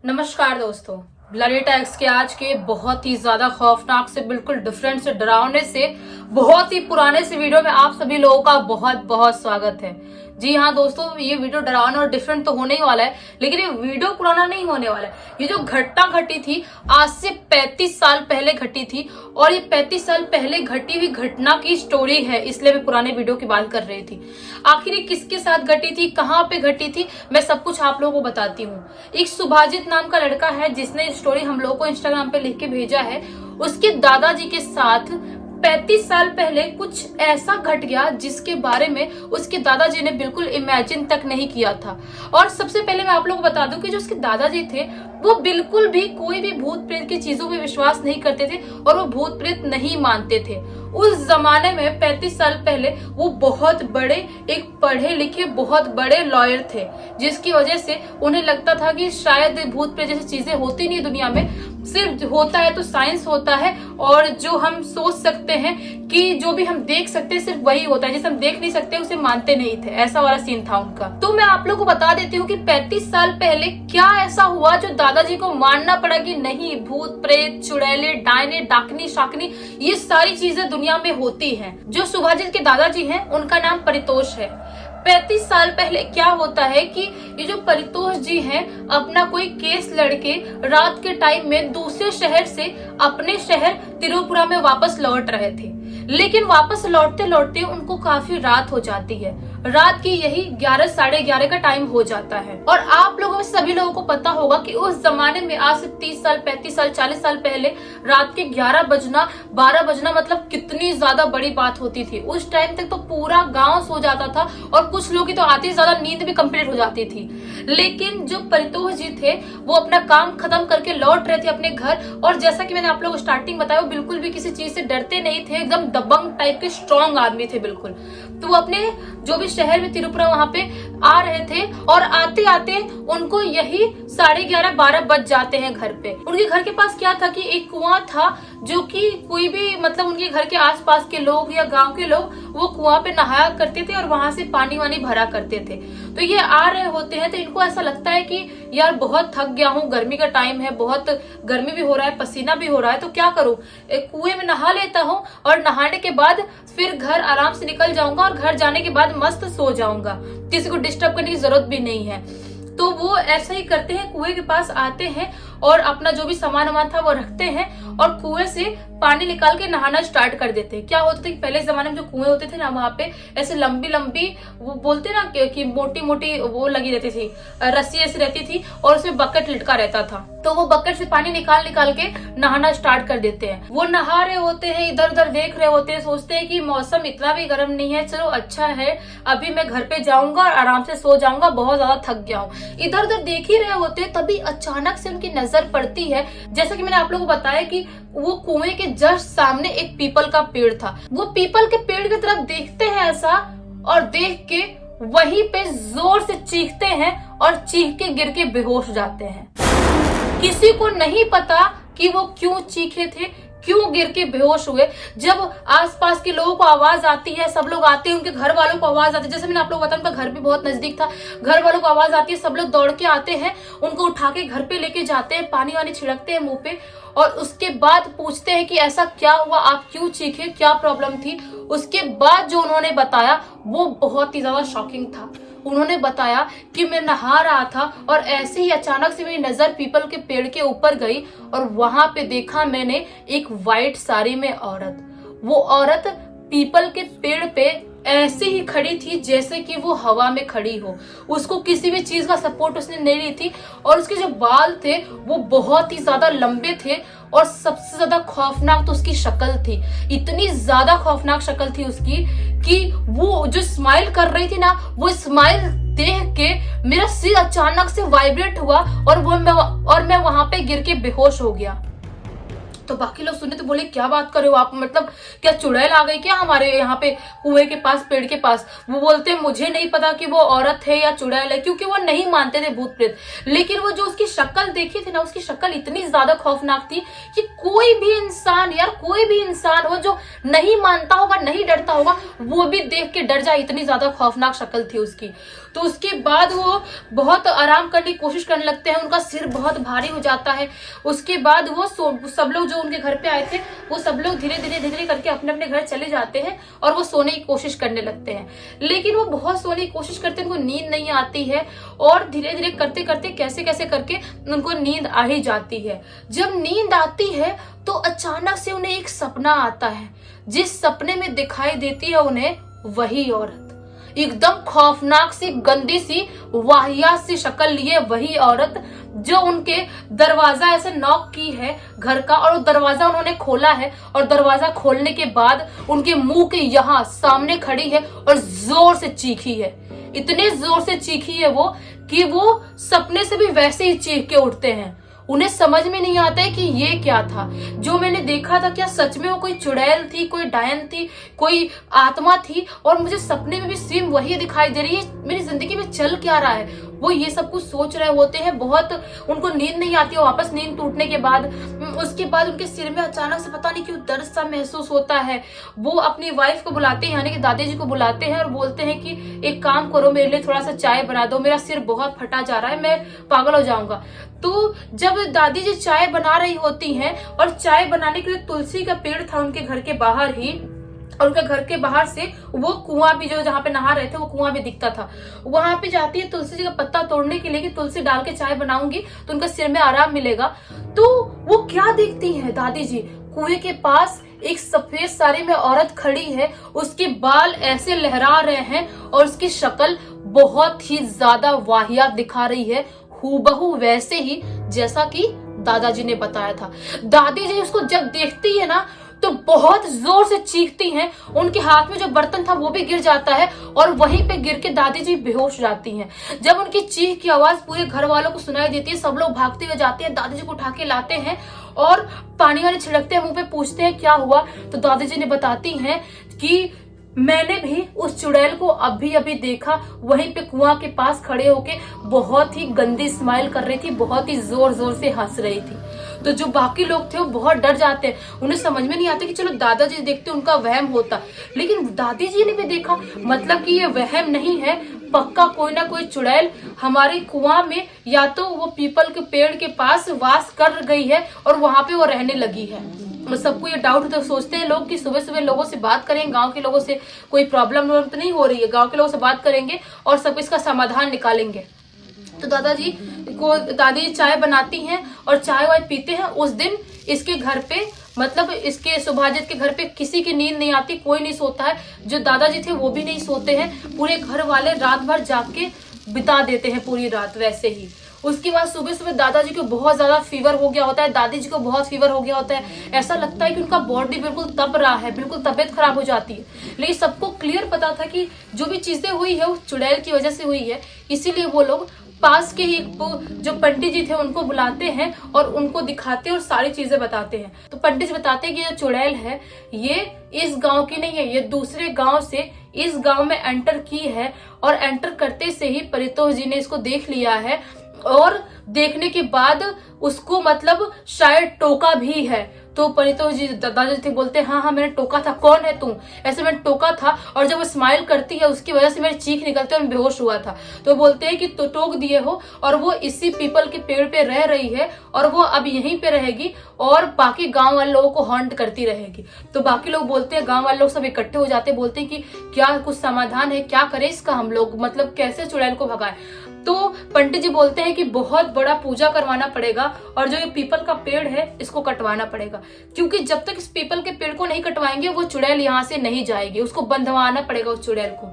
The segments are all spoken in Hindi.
नमस्कार दोस्तों, ब्लडी टैक्स के आज के बहुत ही ज्यादा खौफनाक से बिल्कुल डिफरेंट से डरावने से बहुत ही पुराने से वीडियो में आप सभी लोगों का बहुत बहुत स्वागत है। जी हाँ दोस्तों, ये वीडियो डरावना और डिफरेंट तो होने ही वाला है, लेकिन ये वीडियो पुराना नहीं होने वाला है। ये जो घटना घटी थी आज से 35 साल पहले घटी थी और ये 35 साल पहले घटी हुई घटना की स्टोरी है, इसलिए मैं पुराने वीडियो की बात कर रही थी। आखिर ये किसके साथ घटी थी, कहाँ पे घटी थी, मैं सब कुछ आप लोगों को बताती हूँ। एक सुभाजित नाम का लड़का है जिसने स्टोरी हम लोगों को इंस्टाग्राम पे लिख के भेजा है। उसके दादाजी के साथ 35 साल पहले कुछ ऐसा घट गया जिसके बारे में उसके दादाजी ने बिल्कुल इमेजिन तक नहीं किया था। और सबसे पहले मैं आप लोगों को बता दूं कि जो उसके दादाजी थे वो बिल्कुल भी कोई भी भूत प्रेत की चीजों पे विश्वास नहीं करते थे और वो भूत प्रेत नहीं मानते थे। उस जमाने में 35 साल पहले वो बहुत बड़े एक पढ़े लिखे बहुत बड़े लॉयर थे, जिसकी वजह से उन्हें लगता था कि शायद भूत प्रेत जैसी चीजें होती नहीं दुनिया में, सिर्फ होता है तो साइंस होता है और जो हम सोच सकते हैं कि जो भी हम देख सकते हैं सिर्फ वही होता है, जिसे हम देख नहीं सकते उसे मानते नहीं थे। ऐसा वाला सीन था उनका। तो मैं आप लोगों को बता देती हूँ कि 35 साल पहले क्या ऐसा हुआ जो दादाजी को मानना पड़ा कि नहीं, भूत प्रेत चुड़ैले डायने डाकनी शाकनी ये सारी चीजें दुनिया में होती हैं। जो सुभाजित के दादाजी हैं उनका नाम परितोष है। 35 साल पहले क्या होता है कि ये जो परितोष जी हैं अपना कोई केस लड़के रात के टाइम में दूसरे शहर से अपने शहर तिरुपुरा में वापस लौट रहे थे, लेकिन वापस लौटते लौटते उनको काफी रात हो जाती है। रात की यही 11 साढ़े 11 का टाइम हो जाता है। और आप लोगों में सभी लोगों को पता होगा कि उस जमाने में आज से 30 साल 35 साल 40 साल पहले रात के 11 बजना 12 बजना मतलब कितनी ज्यादा बड़ी बात होती थी। उस टाइम तक तो पूरा गांव सो जाता था और कुछ लोग की तो आधी ज्यादा नींद भी कंप्लीट हो जाती थी। लेकिन जो परितोष जी थे वो अपना काम खत्म करके लौट रहे थे अपने घर, और जैसा कि मैंने आप लोगों को स्टार्टिंग बताया वो बिल्कुल भी किसी चीज से डरते नहीं थे, एकदम दबंग टाइप के स्ट्रॉन्ग आदमी थे बिल्कुल। तो वो अपने जो भी शहर में तिरुपुरा वहां पे आ रहे थे और आते आते उनको यही 11:30 12 बज जाते हैं घर पे। उनके घर के पास क्या था कि एक कुआं था जो कि कोई भी मतलब उनके घर के आसपास के लोग या गांव के लोग वो कुआं पे नहाया करते थे और वहां से पानी वानी भरा करते थे। तो ये आ रहे होते हैं तो इनको ऐसा लगता है कि यार बहुत थक गया हूँ, गर्मी का टाइम है, बहुत गर्मी भी हो रहा है, पसीना भी हो रहा है, तो क्या करूं, एक कुएं में नहा लेता हूँ और नहाने के बाद फिर घर आराम से निकल जाऊंगा और घर जाने के बाद मस्त सो जाऊंगा, किसी को डिस्टर्ब करने की जरूरत भी नहीं है। तो वो ऐसा ही करते हैं, कुएं के पास आते हैं और अपना जो भी सामान वामान था वो रखते हैं और कुएं से पानी निकाल के नहाना स्टार्ट कर देते हैं। क्या होता था कि पहले जमाने में जो कुएं होते थे ना वहां पे ऐसे लंबी लंबी वो बोलते ना कि मोटी मोटी वो लगी रहती थी, रस्सी ऐसी रहती थी और उसमें बकेट लटका रहता था। तो वो बकेट से पानी निकाल निकाल के नहाना स्टार्ट कर देते हैं। वो नहा रहे होते हैं, इधर उधर देख रहे होते हैं, सोचते हैं कि मौसम इतना भी गर्म नहीं है, चलो अच्छा है, अभी मैं घर पे जाऊंगा और आराम से सो जाऊंगा, बहुत ज्यादा थक गया हूँ। इधर उधर देख ही रहे होते हैं, तभी अचानक से उनकी नजर पड़ती है, जैसा कि मैंने आप लोगों को बताया कि वो कुएं के जस्ट सामने एक पीपल का पेड़ था। वो पीपल के पेड़ की तरफ देखते हैं ऐसा और देख के वहीं पे जोर से चीखते हैं और चीख के गिर के बेहोश हो जाते हैं। किसी को नहीं पता कि वो क्यों चीखे थे, क्यों गिर के बेहोश हुए। जब आसपास के लोगों को आवाज आती है, सब लोग आते हैं, उनके घर वालों को आवाज आती है, जैसे मैंने आप लोगों को बताया उनका घर भी बहुत नजदीक था, घर वालों को आवाज आती है, सब लोग दौड़ के आते हैं, उनको उठा के घर पे लेके जाते हैं, पानी वानी छिड़कते हैं मुंह पे और उसके बाद पूछते हैं कि ऐसा क्या हुआ, आप क्यों चीखे, क्या प्रॉब्लम थी। उसके बाद जो उन्होंने बताया वो बहुत ही ज्यादा शॉकिंग था। उन्होंने बताया कि मैं नहा रहा था और ऐसे ही अचानक से मेरी नजर पीपल के पेड़ के ऊपर गई और वहां पे देखा मैंने एक वाइट साड़ी में औरत। वो औरत पीपल के पेड़ पे ऐसे ही खड़ी थी जैसे कि वो हवा में खड़ी हो, उसको किसी भी चीज का सपोर्ट उसने नहीं ली थी और उसके जो बाल थे वो बहुत ही ज्यादा लंबे थे और सबसे ज्यादा खौफनाक तो उसकी शक्ल थी। इतनी ज्यादा खौफनाक शक्ल थी उसकी कि वो जो स्माइल कर रही थी ना, वो स्माइल देख के मेरा सिर अचानक से वाइब्रेट हुआ और मैं वहां पे गिर के बेहोश हो गया। तो बाकी लोग सुने तो बोले क्या बात कर रहे हो आप, मतलब क्या चुड़ैल आ गई क्या हमारे यहाँ पे कुएं के पास पेड़ के पास। वो बोलते मुझे नहीं पता कि वो औरत है या चुड़ैल है, क्योंकि वो नहीं मानते थे भूत प्रेत। लेकिन वो जो उसकी शक्ल देखी थी ना, उसकी शक्ल इतनी ज्यादा खौफनाक थी कि कोई भी इंसान यार, कोई भी इंसान हो जो नहीं मानता होगा, नहीं डरता होगा, वो भी देख के डर जाए, इतनी ज्यादा खौफनाक शक्ल थी उसकी। तो उसके बाद वो बहुत आराम करने की कोशिश करने लगते हैं, उनका सिर बहुत भारी हो जाता है। उसके बाद वो सब लोग जो उनके घर पे आए थे वो सब लोग धीरे धीरे करके अपने अपने घर चले जाते हैं और वो सोने की कोशिश करने लगते हैं। लेकिन वो बहुत सोने की कोशिश करते हैं, उनको नींद नहीं आती है और धीरे धीरे करते करते कैसे कैसे करके उनको नींद आ ही जाती है। जब नींद आती है तो अचानक से उन्हें एक सपना आता है। जिस सपने में दिखाई देती है उन्हें वही औरत, एकदम खौफनाक सी, गंदी सी, वाहियात सी शक्ल लिए वही औरत जो उनके दरवाजा ऐसे नॉक की है घर का, और वो दरवाजा उन्होंने खोला है और दरवाजा खोलने के बाद उनके मुंह के यहाँ सामने खड़ी है और जोर से चीखी है। इतने जोर से चीखी है वो कि वो सपने से भी वैसे ही चीख के उठते हैं। उन्हें समझ में नहीं आता है कि ये क्या था जो मैंने देखा था। क्या सच में वो कोई चुड़ैल थी, कोई डायन थी, कोई आत्मा थी, और मुझे सपने में भी सेम वही दिखाई दे रही है। मेरी जिंदगी में चल क्या रहा है, वो ये सब कुछ सोच रहे होते हैं। बहुत उनको नींद नहीं आती है। वापस नींद टूटने के बाद उसके बाद उनके सिर में अचानक से पता नहीं क्यों दर्द सा महसूस होता है। वो अपनी वाइफ को बुलाते हैं, यानी कि दादी जी को बुलाते हैं और बोलते हैं कि एक काम करो, मेरे लिए थोड़ा सा चाय बना दो, मेरा सिर बहुत फटा जा रहा है, मैं पागल हो जाऊंगा। तो जब दादी जी चाय बना रही होती हैं और चाय बनाने के लिए तुलसी का पेड़ था उनके घर के बाहर ही, और उनके घर के बाहर से वो कुआं भी, जो जहाँ पे नहा रहे थे वो कुआं भी दिखता था। वहां पे जाती है तुलसी जी का पत्ता तोड़ने के लिए कि तुलसी डाल के चाय बनाऊंगी तो उनका सिर में आराम मिलेगा। तो वो क्या देखती है दादी जी, कुएं के पास एक सफेद साड़ी में औरत खड़ी है, उसके बाल ऐसे लहरा रहे हैं और उसकी शक्ल बहुत ही ज्यादा वाहियात दिखा रही है, हूबहू वैसे ही जैसा कि दादाजी ने बताया था। दादी जी उसको जब देखती है ना तो बहुत जोर से चीखती हैं। उनके हाथ में जो बर्तन था वो भी गिर जाता है और वहीं पे गिर के दादी जी बेहोश हो जाती हैं। जब उनकी चीख की आवाज पूरे घर वालों को सुनाई देती है, सब लोग भागते हुए जाते हैं, दादी जी को उठा के लाते हैं और पानी वानी छिड़कते हैं मुंह पे, पूछते हैं क्या हुआ। तो दादी जी ने बताती हैं कि मैंने भी उस चुड़ैल को अभी अभी देखा, वहीं पे कुआं के पास खड़े होके बहुत ही गंदी स्माइल कर रही थी, बहुत ही जोर जोर से हंस रही थी। तो जो बाकी लोग थे वो बहुत डर जाते हैं, उन्हें समझ में नहीं आता कि चलो दादाजी देखते उनका वहम होता, लेकिन दादी जी ने भी देखा, मतलब कि ये वहम नहीं है, पक्का कोई ना कोई चुड़ैल हमारे कुआं में या तो वो पीपल के पेड़ के पास वास कर गई है और वहां पे वो रहने लगी है। सबको ये डाउट तो सोचते हैं लोग कि सुबह सुबह लोगों से बात करें, गांव के लोगों से कोई प्रॉब्लम तो नहीं हो रही है, गांव के लोगों से बात करेंगे और सब इसका समाधान निकालेंगे। तो दादाजी को दादी चाय बनाती हैं और चाय वाय पीते हैं। उस दिन इसके घर पे, मतलब इसके सुभाजित के घर पे किसी की नींद नहीं आती, कोई नहीं सोता है। जो दादाजी थे वो भी नहीं सोते हैं, पूरे घर वाले रात भर जाग के बिता देते हैं पूरी रात वैसे ही। उसके बाद सुबह सुबह दादाजी को बहुत ज्यादा फीवर हो गया होता है, दादी जी को बहुत फीवर हो गया होता है। ऐसा लगता है कि उनका बॉडी बिल्कुल तप रहा है, बिल्कुल तबीयत खराब हो जाती है। लेकिन सबको क्लियर पता था कि जो भी चीजें हुई है वो चुड़ैल की वजह से हुई है, इसीलिए वो लोग पास के ही जो पंडित जी थे उनको बुलाते हैं और उनको दिखाते हैं और सारी चीजें बताते हैं। तो पंडित जी बताते हैं कि जो चुड़ैल है ये इस गांव की नहीं है, ये दूसरे गांव से इस गांव में एंटर की है और एंटर करते से ही परितोष जी ने इसको देख लिया है और देखने के बाद उसको मतलब शायद टोका भी है। तो परितोष जी दादाजी थे, बोलते हैं हाँ मैंने टोका था। कौन है तू? ऐसे मैंने टोका था और जब वो स्माइल करती है उसकी वजह से मेरी चीख निकलते और मैं बेहोश हुआ था। तो बोलते हैं कि तो टोक दिए हो और वो इसी पीपल के पेड़ पे रह रही है और वो अब यहीं पे रहेगी और बाकी गांव वाले लोगों को हॉन्ट करती रहेगी। तो बाकी लोग बोलते हैं, गांव वाले लोग सब इकट्ठे हो जाते हैं, बोलते हैं कि क्या कुछ समाधान है, क्या करें इसका हम लोग, मतलब कैसे चुड़ैल को भगाएं। तो पंडित जी बोलते हैं कि बहुत बड़ा पूजा करवाना पड़ेगा और जो ये पीपल का पेड़ है इसको कटवाना पड़ेगा, क्योंकि जब तक इस पीपल के पेड़ को नहीं कटवाएंगे वो चुड़ैल यहाँ से नहीं जाएगी, उसको बंधवाना पड़ेगा उस चुड़ैल को।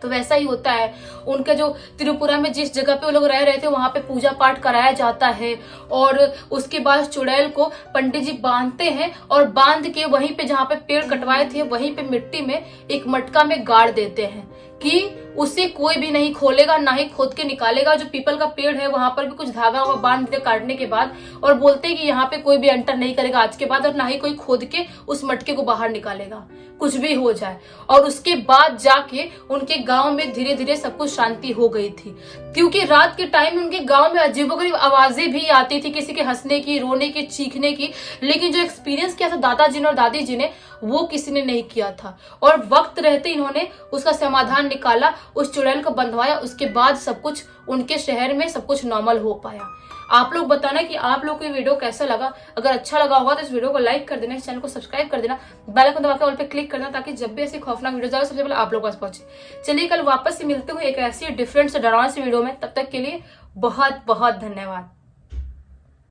तो वैसा ही होता है। उनके जो त्रिपुरा में जिस जगह पे वो लोग रह रहे थे वहां पे पूजा पाठ कराया जाता है और उसके बाद चुड़ैल को पंडित जी बांधते हैं और बांध के वहीं पे जहाँ पे पेड़ कटवाए थे वहीं पे मिट्टी में एक मटका में गाड़ देते हैं कि उसे कोई भी नहीं खोलेगा, ना ही खोद के निकालेगा। जो पीपल का पेड़ है वहां पर भी कुछ धागा हुआ बांध देते काटने के बाद और बोलते हैं कि यहाँ पे कोई भी एंटर नहीं करेगा आज के बाद और ना ही कोई खोद के उस मटके को बाहर निकालेगा, कुछ भी हो जाए। और उसके बाद जाके उनके गांव में धीरे धीरे सब कुछ शांति हो गई थी। क्योंकि रात के टाइम में उनके गांव में अजीबोगरीब आवाजें भी आती थी, किसी के हंसने की, रोने की, चीखने की, लेकिन जो एक्सपीरियंस किया था दादाजी ने और दादी जी ने, वो किसी ने नहीं किया था। और वक्त रहते इन्होंने उसका समाधान निकाला, उस चुड़ैल को बंधवाया, उसके बाद सब कुछ उनके शहर में सब कुछ नॉर्मल हो पाया। आप लोग बताना कि आप लोग को ये वीडियो कैसा लगा। अगर अच्छा लगा होगा तो इस वीडियो को लाइक कर देना, इस चैनल को सब्सक्राइब कर देना, बेल आइकन दबाकर ऑल पे क्लिक करना, ताकि जब भी ऐसी खौफनाक वीडियो आए सबसे पहले आप लोग पास पहुंचे। चलिए कल वापस से मिलते हुए एक ऐसी डिफरेंट से डरावनी सी वीडियो में, तब तक के लिए बहुत बहुत धन्यवाद।